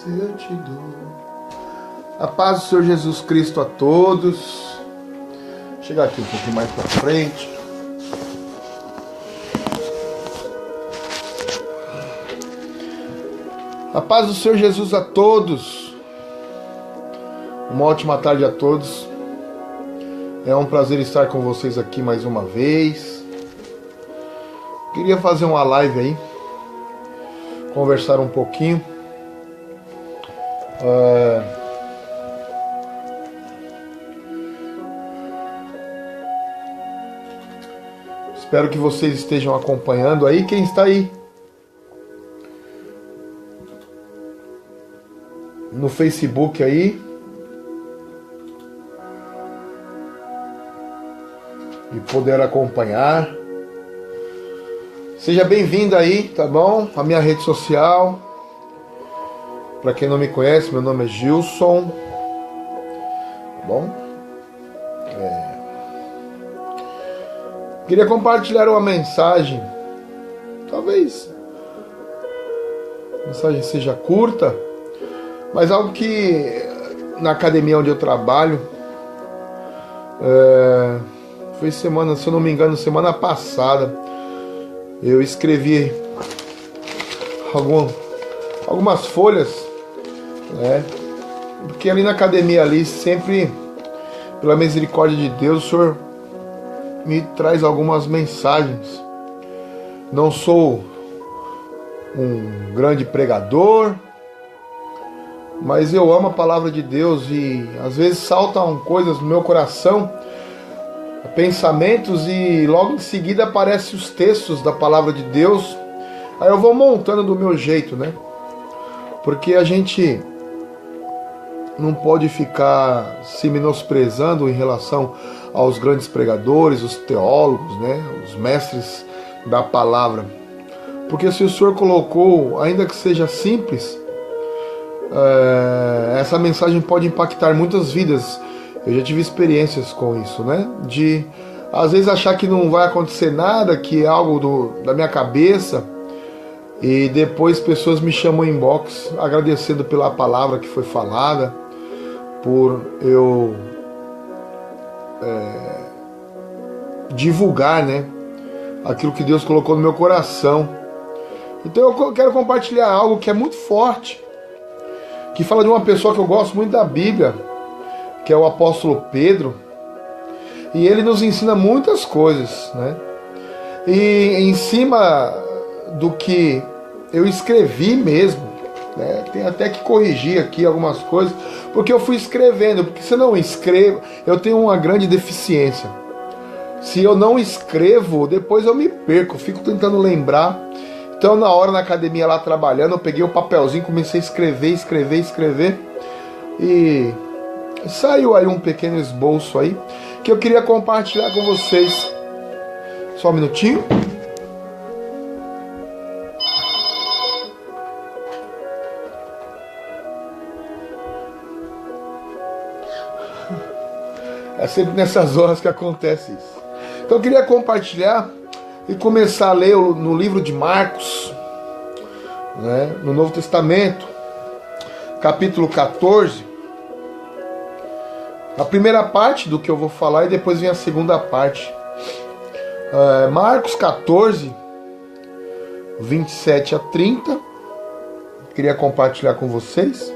eu te dou. A paz do Senhor Jesus Cristo a todos. Vou chegar aqui um pouquinho mais para frente. A paz do Senhor Jesus a todos. Uma ótima tarde a todos. É um prazer estar com vocês aqui mais uma vez. Queria fazer uma live aí, conversar um pouquinho. Espero que vocês estejam acompanhando aí. Quem está aí no Facebook aí e poder acompanhar, seja bem-vindo aí, tá bom? A minha rede social. Para quem não me conhece, meu nome é Gilson, tá bom? Queria compartilhar uma mensagem, talvez a mensagem seja curta, mas algo que na academia onde eu trabalho, foi semana, se eu não me engano, semana passada, eu escrevi algumas folhas, né? Porque ali na academia ali, sempre, pela misericórdia de Deus, o Senhor me traz algumas mensagens. Não sou um grande pregador, mas eu amo a palavra de Deus e às vezes saltam coisas no meu coração, pensamentos, e logo em seguida aparecem os textos da palavra de Deus. Aí eu vou montando do meu jeito, né? Porque a gente não pode ficar se menosprezando em relação aos grandes pregadores, os teólogos, né? Os mestres da palavra. Porque se o Senhor colocou, ainda que seja simples, essa mensagem pode impactar muitas vidas. Eu já tive experiências com isso, né? De às vezes achar que não vai acontecer nada, que é algo da minha cabeça, e depois pessoas me chamam em inbox agradecendo pela palavra que foi falada, por eu divulgar, né, aquilo que Deus colocou no meu coração. Então eu quero compartilhar algo que é muito forte, que fala de uma pessoa que eu gosto muito da Bíblia, que é o apóstolo Pedro, e ele nos ensina muitas coisas, né? E em cima do que eu escrevi mesmo, né? Tem até que corrigir aqui algumas coisas, porque eu fui escrevendo, porque se eu não escrevo, eu tenho uma grande deficiência. Se eu não escrevo, depois eu me perco, fico tentando lembrar. Então na hora na academia lá trabalhando, eu peguei o papelzinho, comecei a escrever, e saiu aí um pequeno esboço aí, que eu queria compartilhar com vocês. Só um minutinho. É sempre nessas horas que acontece isso. Então eu queria compartilhar e começar a ler no livro de Marcos, né, no Novo Testamento, capítulo 14. A primeira parte do que eu vou falar e depois vem a segunda parte. Marcos 14, 27 a 30. Queria compartilhar com vocês.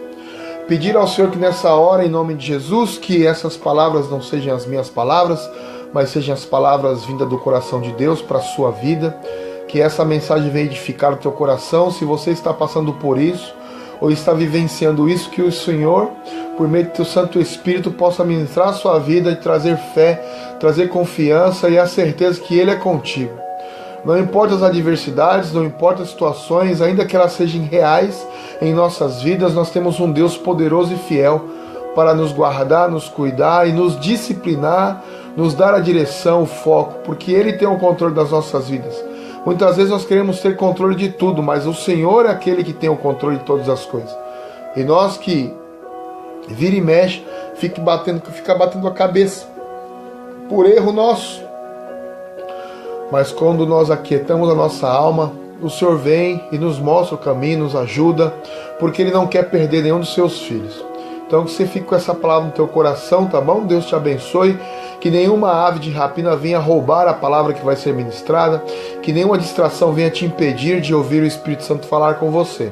Pedir ao Senhor que nessa hora, em nome de Jesus, que essas palavras não sejam as minhas palavras, mas sejam as palavras vindas do coração de Deus para a sua vida. Que essa mensagem venha edificar o teu coração. Se você está passando por isso, ou está vivenciando isso, que o Senhor, por meio do teu Santo Espírito, possa ministrar a sua vida e trazer fé, trazer confiança e a certeza que Ele é contigo. Não importa as adversidades, não importa as situações, ainda que elas sejam reais em nossas vidas, nós temos um Deus poderoso e fiel para nos guardar, nos cuidar e nos disciplinar, nos dar a direção, o foco, porque Ele tem o controle das nossas vidas. Muitas vezes nós queremos ter controle de tudo, mas o Senhor é aquele que tem o controle de todas as coisas. E nós que vira e mexe, fica batendo a cabeça por erro nosso. Mas quando nós aquietamos a nossa alma, o Senhor vem e nos mostra o caminho, nos ajuda, porque Ele não quer perder nenhum dos seus filhos. Então que você fique com essa palavra no teu coração, tá bom? Deus te abençoe. Que nenhuma ave de rapina venha roubar a palavra que vai ser ministrada. Que nenhuma distração venha te impedir de ouvir o Espírito Santo falar com você.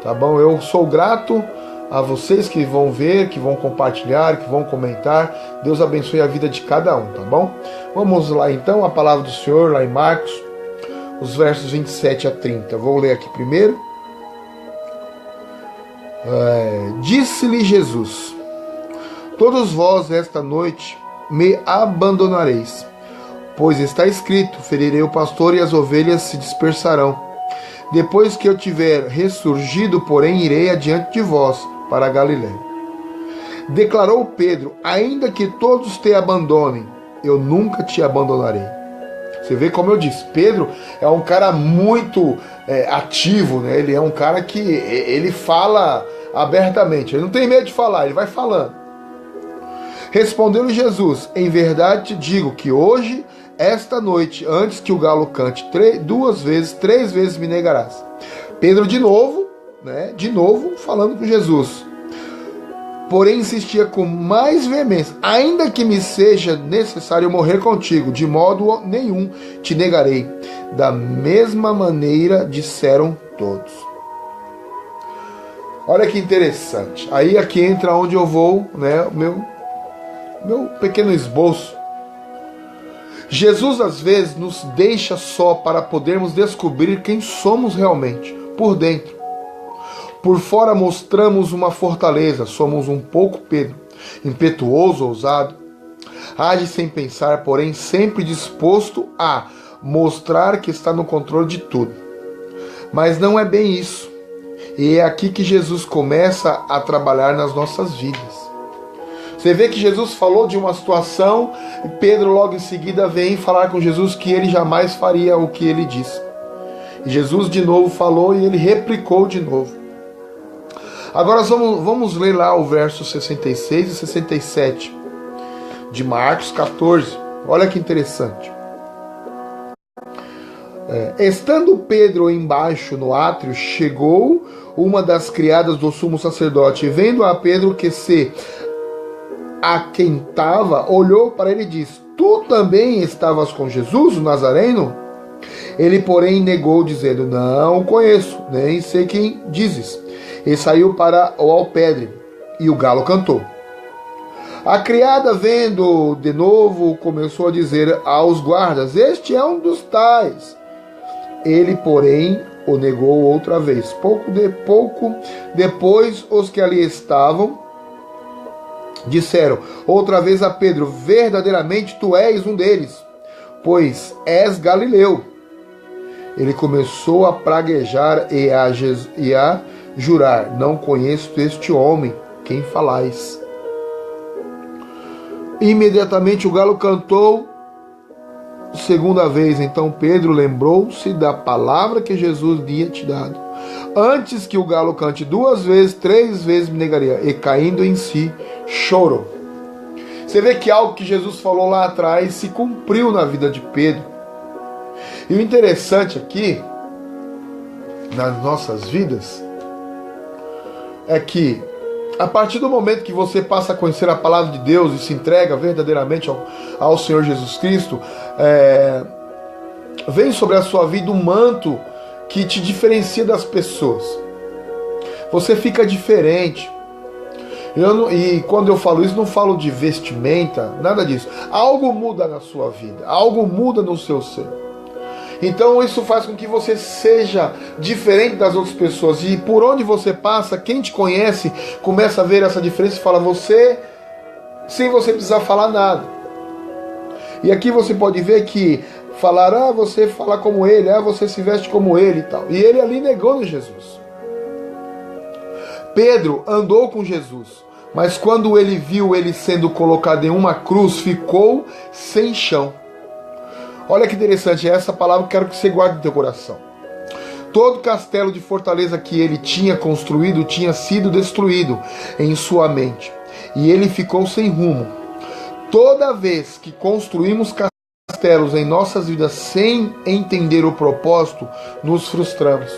Tá bom? Eu sou grato a vocês que vão ver, que vão compartilhar, que vão comentar. Deus abençoe a vida de cada um, tá bom? Vamos lá então, a palavra do Senhor lá em Marcos, os versos 27 a 30. Vou ler aqui primeiro. Disse-lhe Jesus: todos vós esta noite me abandonareis, pois está escrito: ferirei o pastor e as ovelhas se dispersarão. Depois que eu tiver ressurgido, porém, irei adiante de vós para a Galiléia. Declarou Pedro: ainda que todos te abandonem, eu nunca te abandonarei. Você vê como eu disse, Pedro é um cara muito ativo, né? Ele é um cara que ele fala abertamente, ele não tem medo de falar, ele vai falando. Respondeu-lhe Jesus: em verdade te digo que hoje, esta noite, antes que o galo cante três vezes me negarás. Pedro de novo falando com Jesus. Porém insistia com mais veemência: ainda que me seja necessário morrer contigo, de modo nenhum te negarei. Da mesma maneira disseram todos. Olha que interessante. Aí aqui entra onde eu vou, né, meu pequeno esboço. Jesus às vezes nos deixa só para podermos descobrir quem somos realmente, por dentro. Por fora mostramos uma fortaleza, somos um pouco Pedro, impetuoso, ousado, age sem pensar, porém sempre disposto a mostrar que está no controle de tudo. Mas não é bem isso. E é aqui que Jesus começa a trabalhar nas nossas vidas. Você vê que Jesus falou de uma situação e Pedro logo em seguida vem falar com Jesus que ele jamais faria o que ele disse. E Jesus de novo falou e ele replicou de novo. Agora vamos ler lá o verso 66 e 67 de Marcos 14. Olha que interessante. Estando Pedro embaixo no átrio, chegou uma das criadas do sumo sacerdote, e vendo a Pedro que se aquentava, olhou para ele e disse: tu também estavas com Jesus, o Nazareno? Ele, porém, negou, dizendo: não o conheço, nem sei quem dizes. E saiu para o alpendre, e o galo cantou. A criada, vendo de novo, começou a dizer aos guardas: este é um dos tais. Ele, porém, o negou outra vez. Pouco depois, os que ali estavam disseram outra vez a Pedro: verdadeiramente tu és um deles, pois és galileu. Ele começou a praguejar e a jurar: não conheço este homem, quem falais? Imediatamente o galo cantou segunda vez. Então Pedro lembrou-se da palavra que Jesus tinha te dado: antes que o galo cante duas vezes, três vezes me negaria. E caindo em si, chorou. Você vê que algo que Jesus falou lá atrás se cumpriu na vida de Pedro. E o interessante aqui, nas nossas vidas, é que a partir do momento que você passa a conhecer a palavra de Deus e se entrega verdadeiramente ao Senhor Jesus Cristo, vem sobre a sua vida um manto que te diferencia das pessoas. Você fica diferente. E quando eu falo isso, não falo de vestimenta, nada disso. Algo muda na sua vida, algo muda no seu ser. Então isso faz com que você seja diferente das outras pessoas. E por onde você passa, quem te conhece começa a ver essa diferença e fala: você, sem você precisar falar nada. E aqui você pode ver que falar: você fala como ele, você se veste como ele e tal. E ele ali negou Jesus. Pedro andou com Jesus, mas quando ele viu ele sendo colocado em uma cruz, ficou sem chão. Olha que interessante, essa palavra eu quero que você guarde no teu coração. Todo castelo de fortaleza que ele tinha construído tinha sido destruído em sua mente, e ele ficou sem rumo. Toda vez que construímos castelos em nossas vidas sem entender o propósito, nos frustramos.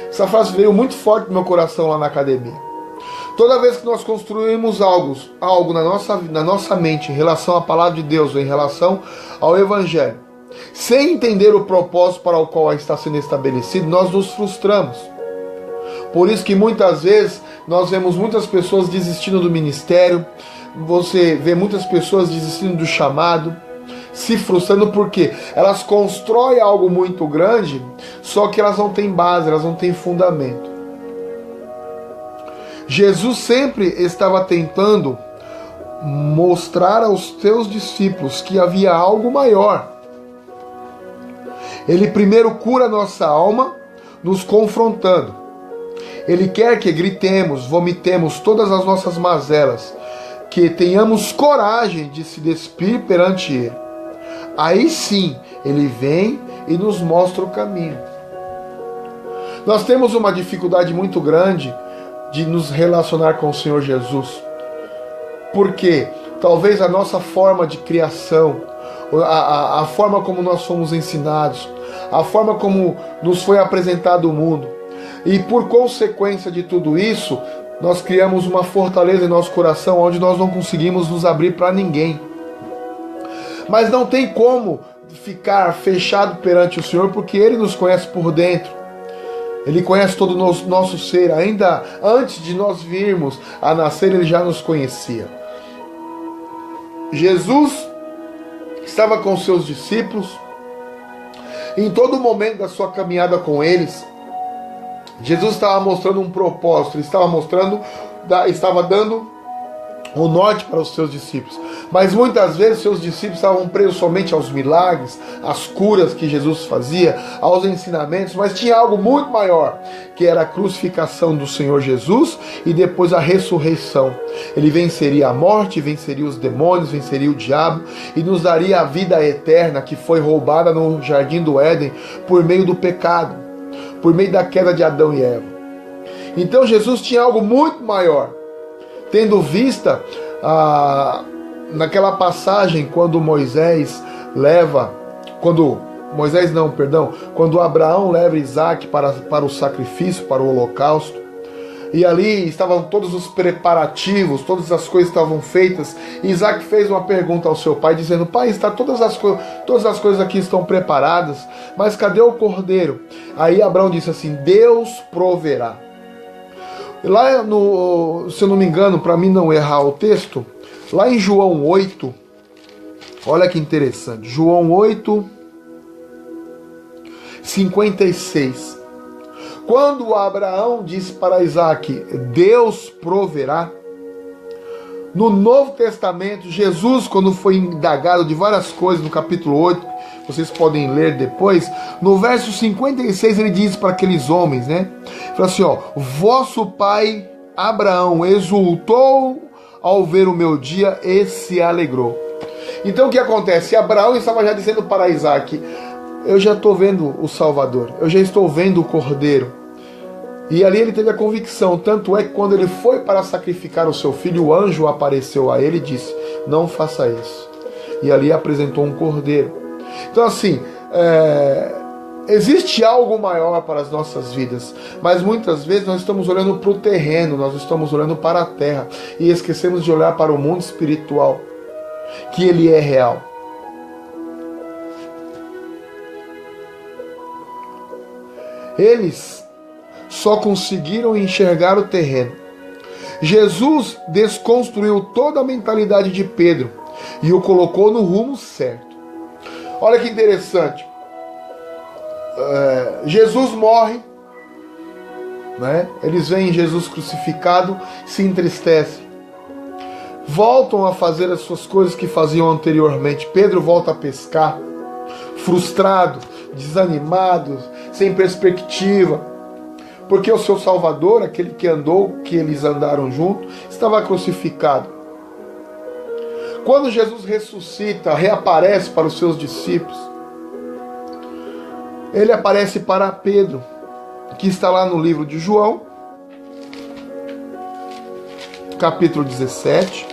Essa frase veio muito forte no meu coração lá na academia. Toda vez que nós construímos algo na nossa mente em relação à palavra de Deus, em relação ao Evangelho, sem entender o propósito para o qual está sendo estabelecido, nós nos frustramos. Por isso que muitas vezes nós vemos muitas pessoas desistindo do ministério, você vê muitas pessoas desistindo do chamado, se frustrando porque elas constroem algo muito grande, só que elas não têm base, elas não têm fundamento. Jesus sempre estava tentando mostrar aos seus discípulos que havia algo maior. Ele primeiro cura nossa alma, nos confrontando. Ele quer que gritemos, vomitemos todas as nossas mazelas, que tenhamos coragem de se despir perante Ele. Aí sim, Ele vem e nos mostra o caminho. Nós temos uma dificuldade muito grande de nos relacionar com o Senhor Jesus. Porque talvez a nossa forma de criação, a forma como nós fomos ensinados, a forma como nos foi apresentado o mundo, e por consequência de tudo isso, nós criamos uma fortaleza em nosso coração onde nós não conseguimos nos abrir para ninguém. Mas não tem como ficar fechado perante o Senhor, porque Ele nos conhece por dentro. Ele conhece todo o nosso ser. Ainda antes de nós virmos a nascer, Ele já nos conhecia. Jesus estava com seus discípulos. Em todo momento da sua caminhada com eles, Jesus estava mostrando um propósito. Ele estava dando o norte para os seus discípulos. Mas muitas vezes seus discípulos estavam presos somente aos milagres, às curas que Jesus fazia, aos ensinamentos, mas tinha algo muito maior, que era a crucificação do Senhor Jesus e depois a ressurreição. Ele venceria a morte, venceria os demônios, venceria o diabo e nos daria a vida eterna que foi roubada no jardim do Éden por meio do pecado, por meio da queda de Adão e Eva. Então Jesus tinha algo muito maior. Tendo vista naquela passagem quando quando Abraão leva Isaac para o sacrifício, para o holocausto, e ali estavam todos os preparativos, todas as coisas estavam feitas, e Isaac fez uma pergunta ao seu pai, dizendo: pai, todas as coisas aqui estão preparadas, mas cadê o cordeiro? Aí Abraão disse assim: Deus proverá. Lá se eu não me engano, para mim não errar o texto, lá em João 8, olha que interessante, João 8, 56. Quando Abraão disse para Isaac: Deus proverá. No Novo Testamento, Jesus, quando foi indagado de várias coisas, no capítulo 8, vocês podem ler depois, no verso 56 ele diz para aqueles homens, né? Ele fala assim, vosso pai Abraão exultou ao ver o meu dia e se alegrou. Então o que acontece? Abraão estava já dizendo para Isaac: eu já estou vendo o Salvador, eu já estou vendo o Cordeiro. E ali ele teve a convicção, tanto é que quando ele foi para sacrificar o seu filho, o anjo apareceu a ele e disse: não faça isso. E ali apresentou um cordeiro. Então assim, existe algo maior para as nossas vidas, mas muitas vezes nós estamos olhando para o terreno, nós estamos olhando para a terra e esquecemos de olhar para o mundo espiritual, que ele é real. Eles só conseguiram enxergar o terreno. Jesus desconstruiu toda a mentalidade de Pedro e o colocou no rumo certo. Olha que interessante. Jesus morre, né? Eles veem Jesus crucificado, se entristecem. Voltam a fazer as suas coisas que faziam anteriormente. Pedro volta a pescar, frustrado, desanimado, sem perspectiva. Porque o seu Salvador, aquele que andou, que eles andaram junto, estava crucificado. Quando Jesus ressuscita, reaparece para os seus discípulos, ele aparece para Pedro, que está lá no livro de João, capítulo 17.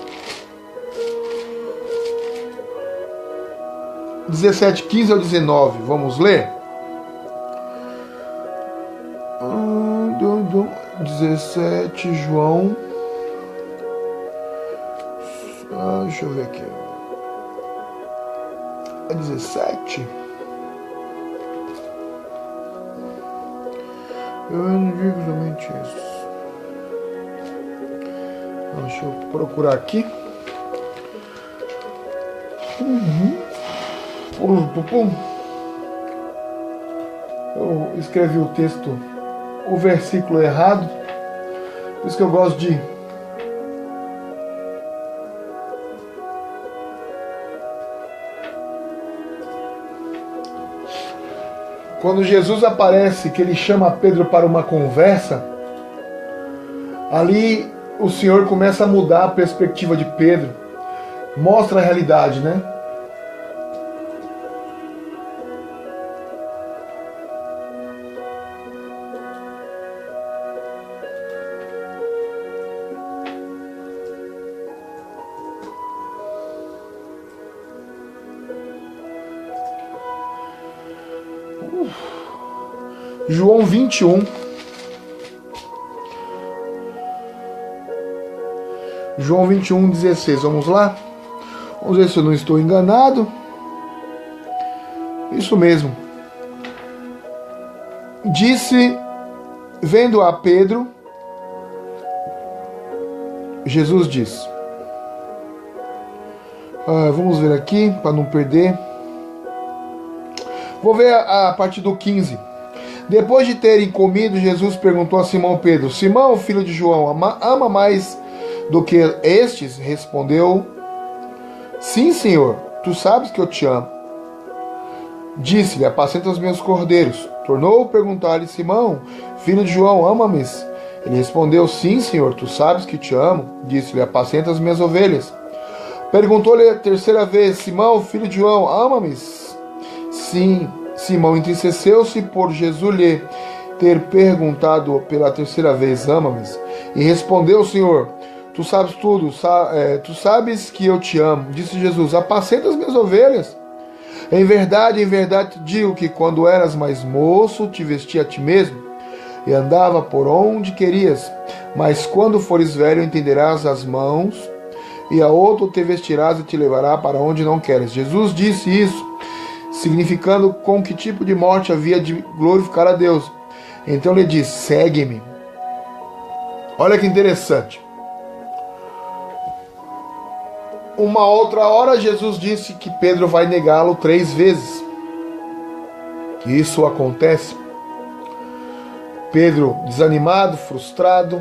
17, 15 ao 19. Vamos ler? 17, João. Deixa eu ver aqui. É 17? Eu não digo somente isso. Deixa eu procurar aqui. Eu escrevi o texto, o versículo errado. Por isso que eu gosto de quando Jesus aparece, que ele chama Pedro para uma conversa, ali o Senhor começa a mudar a perspectiva de Pedro, mostra a realidade, né? João 21. João 21, 16. Vamos lá? Vamos ver se eu não estou enganado. Isso mesmo. Disse, vendo a Pedro, Jesus disse. Vamos ver aqui, para não perder. Vou ver a partir do 15. Depois de terem comido, Jesus perguntou a Simão Pedro: Simão, filho de João, ama mais do que estes? Respondeu: Sim, Senhor, tu sabes que eu te amo. Disse-lhe: Apacenta os meus cordeiros. Tornou a perguntar-lhe: Simão, filho de João, ama-me? Ele respondeu: Sim, Senhor, tu sabes que te amo. Disse-lhe: Apacenta as minhas ovelhas. Perguntou-lhe a terceira vez: Simão, filho de João, ama-me? Sim. Simão entristeceu-se por Jesus lhe ter perguntado pela terceira vez: Ama-me? E respondeu o Senhor: Tu sabes tudo, tu sabes que eu te amo. Disse Jesus: Apacenta as minhas ovelhas. Em verdade te digo que quando eras mais moço, te vestia a ti mesmo e andava por onde querias. Mas quando fores velho, entenderás as mãos, e a outro te vestirás e te levará para onde não queres. Jesus disse isso, significando com que tipo de morte havia de glorificar a Deus. Então lhe disse: Segue-me. Olha que interessante. Uma outra hora Jesus disse que Pedro vai negá-lo 3 vezes. Isso acontece. Pedro, desanimado, frustrado,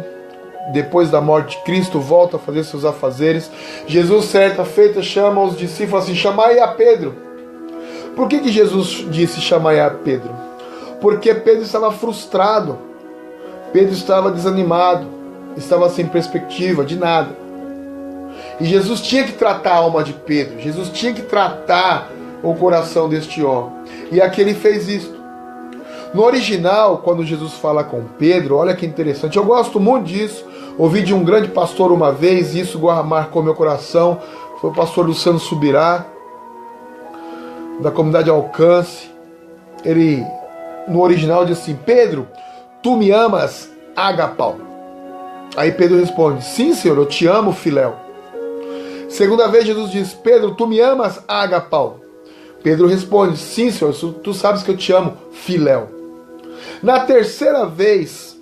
depois da morte de Cristo, volta a fazer seus afazeres. Jesus, certa feita, chama os discípulos e fala assim: Chamai a Pedro. Por que Jesus disse chamai a Pedro? Porque Pedro estava frustrado, Pedro estava desanimado, estava sem perspectiva de nada. E Jesus tinha que tratar a alma de Pedro, Jesus tinha que tratar o coração deste homem. E aqui ele fez isso. No original, quando Jesus fala com Pedro, olha que interessante, eu gosto muito disso. Ouvi de um grande pastor uma vez, e isso marcou meu coração. Foi o pastor Luciano Subirá, da comunidade Alcance. Ele, no original, diz assim: Pedro, tu me amas, agapau? Aí Pedro responde: Sim, Senhor, eu te amo, filéu. Segunda vez Jesus diz: Pedro, tu me amas, agapau? Pedro responde: Sim, Senhor, tu sabes que eu te amo, filéu. Na terceira vez,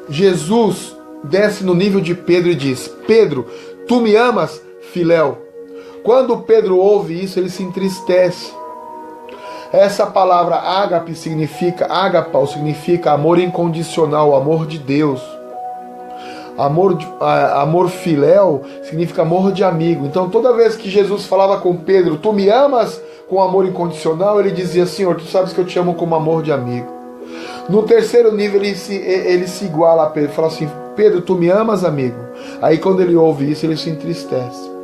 Jesus desce no nível de Pedro e diz: Pedro, tu me amas, filéu? Quando Pedro ouve isso, ele se entristece. Essa palavra ágape agapau significa amor incondicional, amor de Deus. Amor filéu significa amor de amigo. Então toda vez que Jesus falava com Pedro: tu me amas, com amor incondicional, ele dizia: Senhor, tu sabes que eu te amo como amor de amigo. No terceiro nível ele se iguala a Pedro, fala assim: Pedro, tu me amas, amigo? Aí quando ele ouve isso, ele se entristece.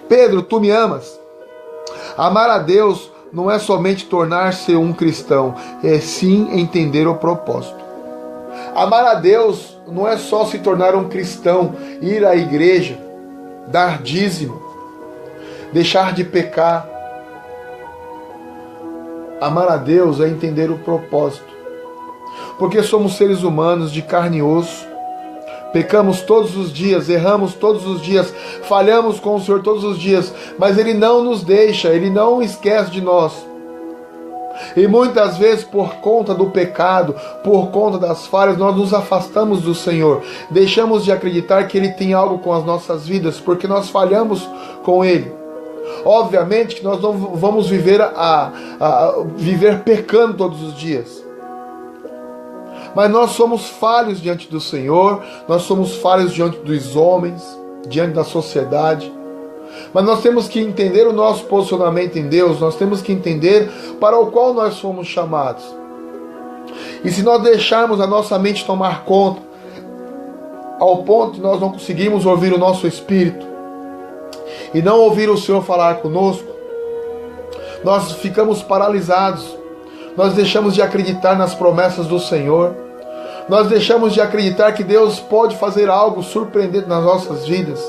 Pedro, tu me amas? Amar a Deus não é somente tornar-se um cristão, é sim entender o propósito. Amar a Deus não é só se tornar um cristão, ir à igreja, dar dízimo, deixar de pecar. Amar a Deus é entender o propósito. Porque somos seres humanos de carne e osso. Pecamos todos os dias, erramos todos os dias, falhamos com o Senhor todos os dias, mas Ele não nos deixa, Ele não esquece de nós. E muitas vezes, por conta do pecado, por conta das falhas, nós nos afastamos do Senhor. Deixamos de acreditar que Ele tem algo com as nossas vidas, porque nós falhamos com Ele. Obviamente que nós não vamos viver viver pecando todos os dias. Mas nós somos falhos diante do Senhor, nós somos falhos diante dos homens, diante da sociedade. Mas nós temos que entender o nosso posicionamento em Deus, nós temos que entender para o qual nós fomos chamados. E se nós deixarmos a nossa mente tomar conta, ao ponto de nós não conseguirmos ouvir o nosso espírito, e não ouvir o Senhor falar conosco, nós ficamos paralisados, nós deixamos de acreditar nas promessas do Senhor, nós deixamos de acreditar que Deus pode fazer algo surpreendente nas nossas vidas.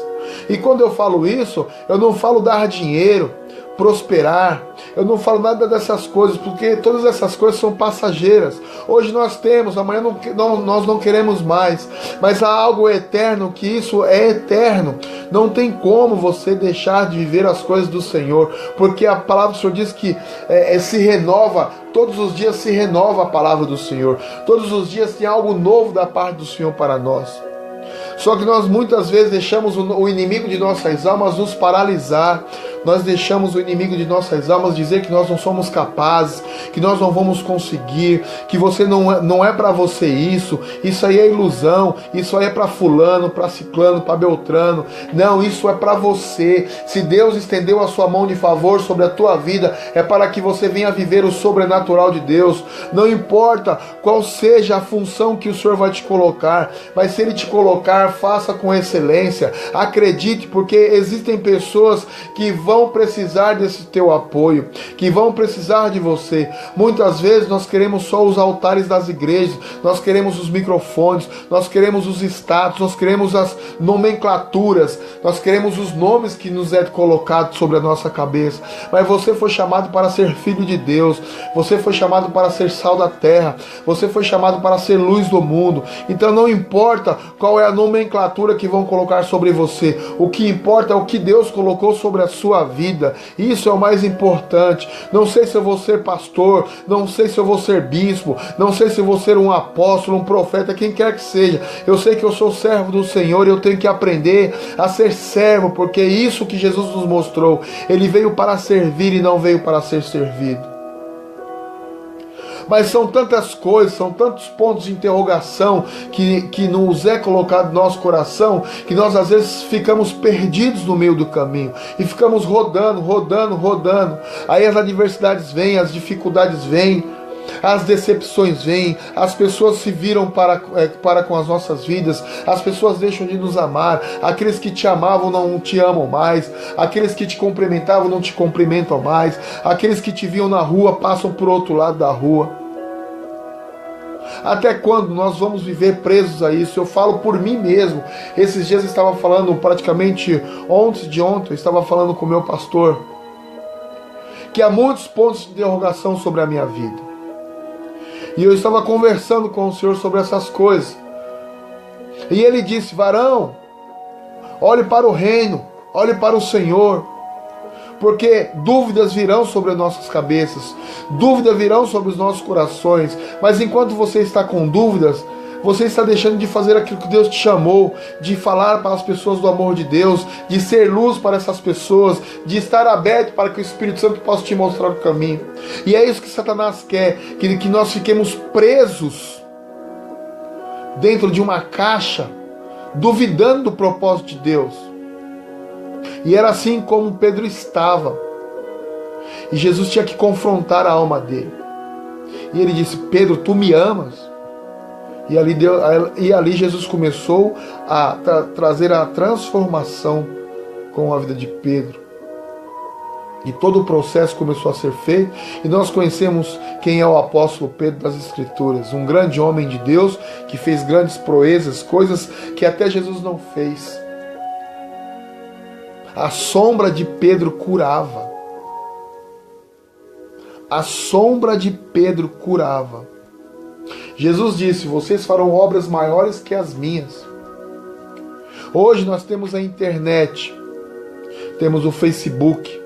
E quando eu falo isso, eu não falo dar dinheiro, prosperar, eu não falo nada dessas coisas, porque todas essas coisas são passageiras. Hoje nós temos, amanhã nós não queremos mais, mas há algo eterno, que isso é eterno. Não tem como você deixar de viver as coisas do Senhor, porque a palavra do Senhor diz que se renova, todos os dias se renova a palavra do Senhor, todos os dias tem algo novo da parte do Senhor para nós. Só que nós muitas vezes deixamos o inimigo de nossas almas nos paralisar. Nós deixamos o inimigo de nossas almas dizer que nós não somos capazes, que nós não vamos conseguir, que você não é para você isso aí é ilusão, isso aí é para fulano, para ciclano, para beltrano. Não, isso é para você. Se Deus estendeu a sua mão de favor sobre a tua vida, é para que você venha viver o sobrenatural de Deus. Não importa qual seja a função que o Senhor vai te colocar, mas se Ele te colocar, faça com excelência. Acredite, porque existem pessoas que vão precisar desse teu apoio, que vão precisar de você. Muitas vezes nós queremos só os altares das igrejas, nós queremos os microfones, nós queremos os status, nós queremos as nomenclaturas, nós queremos os nomes que nos é colocado sobre a nossa cabeça. Mas você foi chamado para ser filho de Deus, você foi chamado para ser sal da terra, você foi chamado para ser luz do mundo. Então não importa qual é a nomenclatura que vão colocar sobre você, o que importa é o que Deus colocou sobre a sua vida. Isso é o mais importante. Não sei se eu vou ser pastor, não sei se eu vou ser bispo, não sei se eu vou ser um apóstolo, um profeta, quem quer que seja. Eu sei que eu sou servo do Senhor e eu tenho que aprender a ser servo, porque é isso que Jesus nos mostrou. Ele veio para servir e não veio para ser servido. Mas são tantas coisas, são tantos pontos de interrogação que nos é colocado no nosso coração, que nós às vezes ficamos perdidos no meio do caminho e ficamos rodando. Aí as adversidades vêm, as dificuldades vêm, as decepções vêm, as pessoas se viram para com as nossas vidas, as pessoas deixam de nos amar, aqueles que te amavam não te amam mais, aqueles que te cumprimentavam não te cumprimentam mais, aqueles que te viam na rua passam por outro lado da rua. Até quando nós vamos viver presos a isso? Eu falo por mim mesmo. Esses dias eu estava falando, praticamente ontem eu estava falando com o meu pastor, que há muitos pontos de interrogação sobre a minha vida. E eu estava conversando com o Senhor sobre essas coisas. E ele disse: varão, olhe para o reino, olhe para o Senhor, porque dúvidas virão sobre as nossas cabeças, dúvidas virão sobre os nossos corações, mas enquanto você está com dúvidas, você está deixando de fazer aquilo que Deus te chamou, de falar para as pessoas do amor de Deus, de ser luz para essas pessoas, de estar aberto para que o Espírito Santo possa te mostrar o caminho. E é isso que Satanás quer, que nós fiquemos presos dentro de uma caixa, duvidando do propósito de Deus. E era assim como Pedro estava. E Jesus tinha que confrontar a alma dele. E ele disse: Pedro, tu me amas? E ali Jesus começou a trazer a transformação com a vida de Pedro. E todo o processo começou a ser feito. E nós conhecemos quem é o apóstolo Pedro das Escrituras. Um grande homem de Deus que fez grandes proezas, coisas que até Jesus não fez. A sombra de Pedro curava. A sombra de Pedro curava. Jesus disse: vocês farão obras maiores que as minhas. Hoje nós temos a internet, temos o Facebook,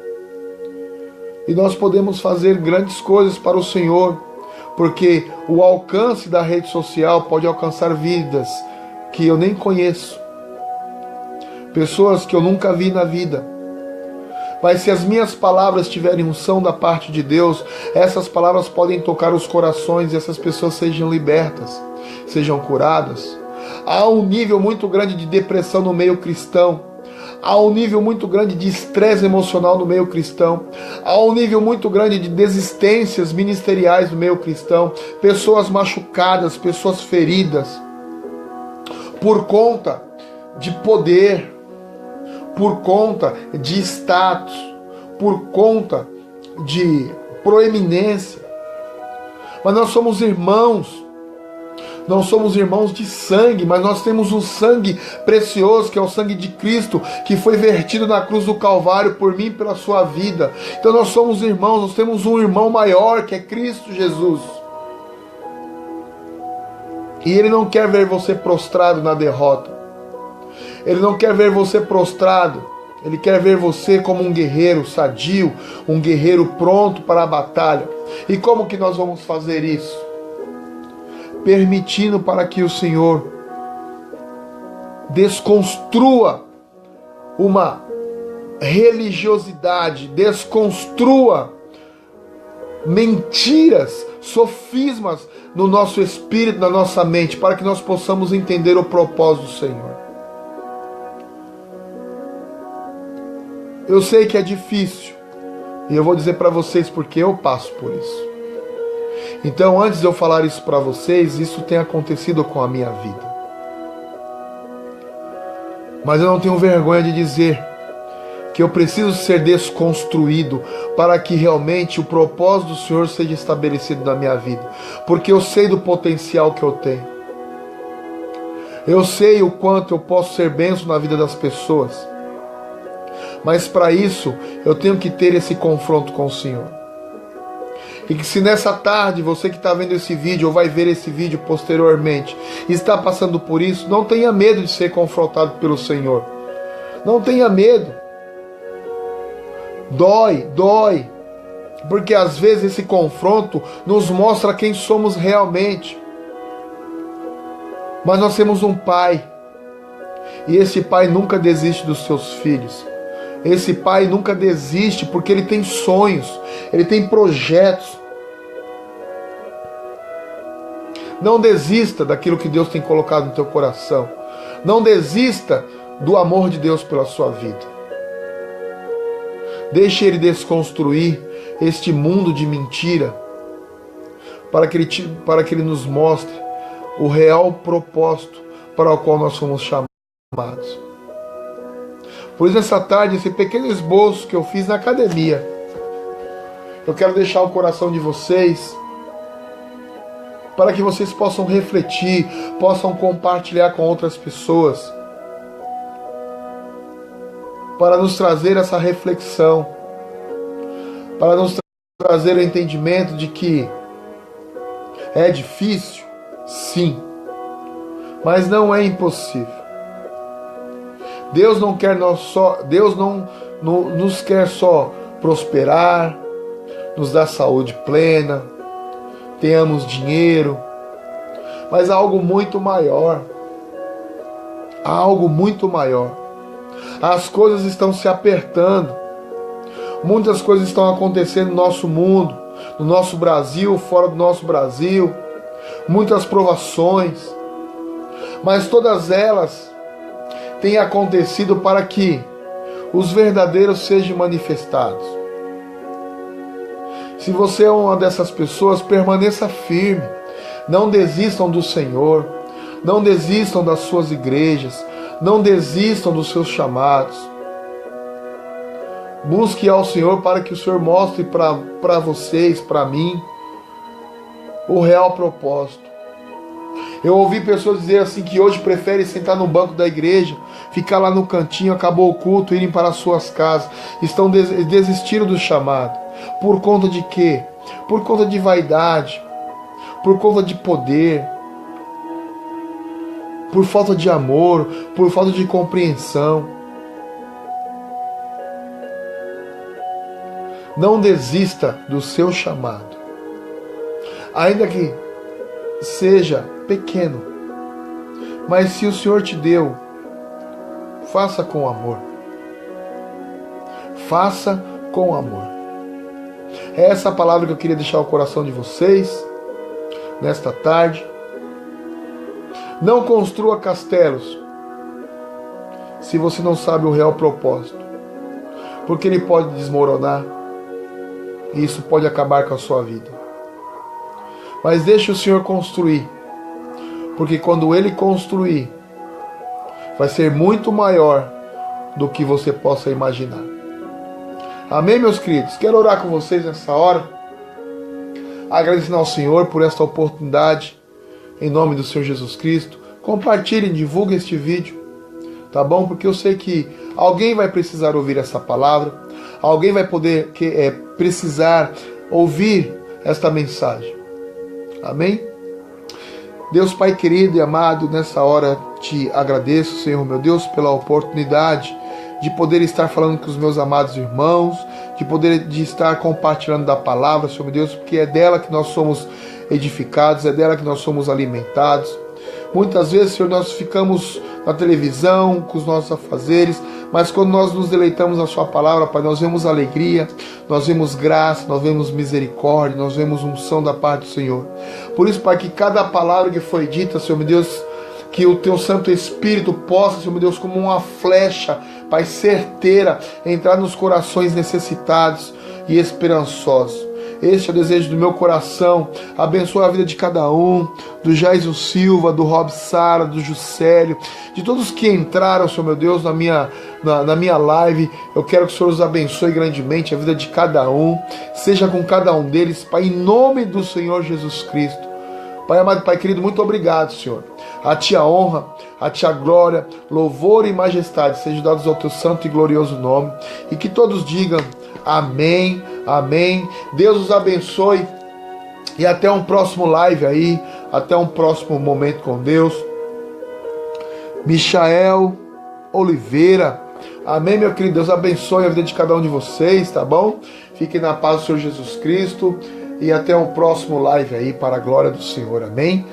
e nós podemos fazer grandes coisas para o Senhor, porque o alcance da rede social pode alcançar vidas que eu nem conheço, pessoas que eu nunca vi na vida. Mas se as minhas palavras tiverem unção da parte de Deus, essas palavras podem tocar os corações e essas pessoas sejam libertas, sejam curadas. Há um nível muito grande de depressão no meio cristão. Há um nível muito grande de estresse emocional no meio cristão. Há um nível muito grande de desistências ministeriais no meio cristão. Pessoas machucadas, pessoas feridas, por conta de poder, por conta de status, por conta de proeminência. Mas nós somos irmãos. Não somos irmãos de sangue, mas nós temos um sangue precioso, que é o sangue de Cristo, que foi vertido na cruz do Calvário por mim e pela sua vida. Então nós somos irmãos, nós temos um irmão maior, que é Cristo Jesus. E Ele não quer ver você prostrado na derrota. Ele não quer ver você prostrado. Ele quer ver você como um guerreiro sadio, um guerreiro pronto para a batalha. E como que nós vamos fazer isso? Permitindo para que o Senhor desconstrua uma religiosidade, desconstrua mentiras, sofismas no nosso espírito, na nossa mente, para que nós possamos entender o propósito do Senhor. Eu sei que é difícil, e eu vou dizer para vocês porque eu passo por isso. Então, antes de eu falar isso para vocês, isso tem acontecido com a minha vida. Mas eu não tenho vergonha de dizer que eu preciso ser desconstruído para que realmente o propósito do Senhor seja estabelecido na minha vida. Porque eu sei do potencial que eu tenho. Eu sei o quanto eu posso ser bênção na vida das pessoas. Mas para isso, eu tenho que ter esse confronto com o Senhor. E que se nessa tarde, você que está vendo esse vídeo, ou vai ver esse vídeo posteriormente, está passando por isso, não tenha medo de ser confrontado pelo Senhor. Não tenha medo. Dói. Porque às vezes esse confronto nos mostra quem somos realmente. Mas nós temos um Pai. E esse Pai nunca desiste dos seus filhos. Esse Pai nunca desiste porque Ele tem sonhos, Ele tem projetos. Não desista daquilo que Deus tem colocado no teu coração. Não desista do amor de Deus pela sua vida. Deixe Ele desconstruir este mundo de mentira para que Ele nos mostre o real propósito para o qual nós fomos chamados. Por isso, nessa tarde, esse pequeno esboço que eu fiz na academia, eu quero deixar o coração de vocês para que vocês possam refletir, possam compartilhar com outras pessoas, para nos trazer essa reflexão, para nos trazer o entendimento de que é difícil, sim, mas não é impossível. Deus não nos quer só prosperar, nos dar saúde plena, tenhamos dinheiro, mas há algo muito maior. Há algo muito maior. As coisas estão se apertando. Muitas coisas estão acontecendo no nosso mundo, no nosso Brasil, fora do nosso Brasil. Muitas provações. Mas todas elas têm acontecido para que os verdadeiros sejam manifestados. Se você é uma dessas pessoas, permaneça firme. Não desistam do Senhor. Não desistam das suas igrejas. Não desistam dos seus chamados. Busque ao Senhor para que o Senhor mostre para vocês, para mim, o real propósito. Eu ouvi pessoas dizer assim que hoje preferem sentar no banco da igreja, ficar lá no cantinho, acabou o culto, irem para as suas casas. Estão desistindo do chamado. Por conta de quê? Por conta de vaidade, por conta de poder, por falta de amor, por falta de compreensão. Não desista do seu chamado, ainda que seja pequeno, mas se o Senhor te deu, faça com amor. Faça com amor. É essa palavra que eu queria deixar no coração de vocês nesta tarde. Não construa castelos se você não sabe o real propósito, porque ele pode desmoronar e isso pode acabar com a sua vida. Mas deixe o Senhor construir, porque quando Ele construir, vai ser muito maior do que você possa imaginar. Amém, meus queridos? Quero orar com vocês nessa hora, agradecendo ao Senhor por esta oportunidade, em nome do Senhor Jesus Cristo. Compartilhem, divulguem este vídeo, tá bom? Porque eu sei que alguém vai precisar ouvir essa palavra, alguém vai poder precisar ouvir esta mensagem. Amém? Deus Pai querido e amado, nessa hora te agradeço, Senhor meu Deus, pela oportunidade de poder estar falando com os meus amados irmãos, de estar compartilhando da palavra, Senhor meu Deus, porque é dela que nós somos edificados, é dela que nós somos alimentados. Muitas vezes, Senhor, nós ficamos na televisão, com os nossos afazeres, mas quando nós nos deleitamos na sua palavra, Pai, nós vemos alegria, nós vemos graça, nós vemos misericórdia, nós vemos unção da parte do Senhor. Por isso, Pai, que cada palavra que foi dita, Senhor meu Deus, que o Teu Santo Espírito possa, Senhor meu Deus, como uma flecha, Pai, certeira, entrar nos corações necessitados e esperançosos. Este é o desejo do meu coração. Abençoa a vida de cada um, do Jaison Silva, do Rob Sara, do Juscelio, de todos que entraram, Senhor meu Deus, na minha live. Eu quero que o Senhor os abençoe grandemente, a vida de cada um. Seja com cada um deles, Pai, em nome do Senhor Jesus Cristo. Pai amado, Pai querido, muito obrigado, Senhor. A Ti a honra, a Ti a glória, louvor e majestade sejam dados ao Teu santo e glorioso nome. E que todos digam amém, amém. Deus os abençoe. E até um próximo live aí. Até um próximo momento com Deus. Michael Oliveira. Amém, meu querido. Deus abençoe a vida de cada um de vocês, tá bom? Fiquem na paz do Senhor Jesus Cristo. E até um próximo live aí, para a glória do Senhor. Amém?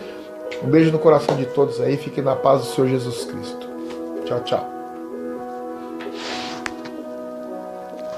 Um beijo no coração de todos aí. Fiquem na paz do Senhor Jesus Cristo. Tchau, tchau.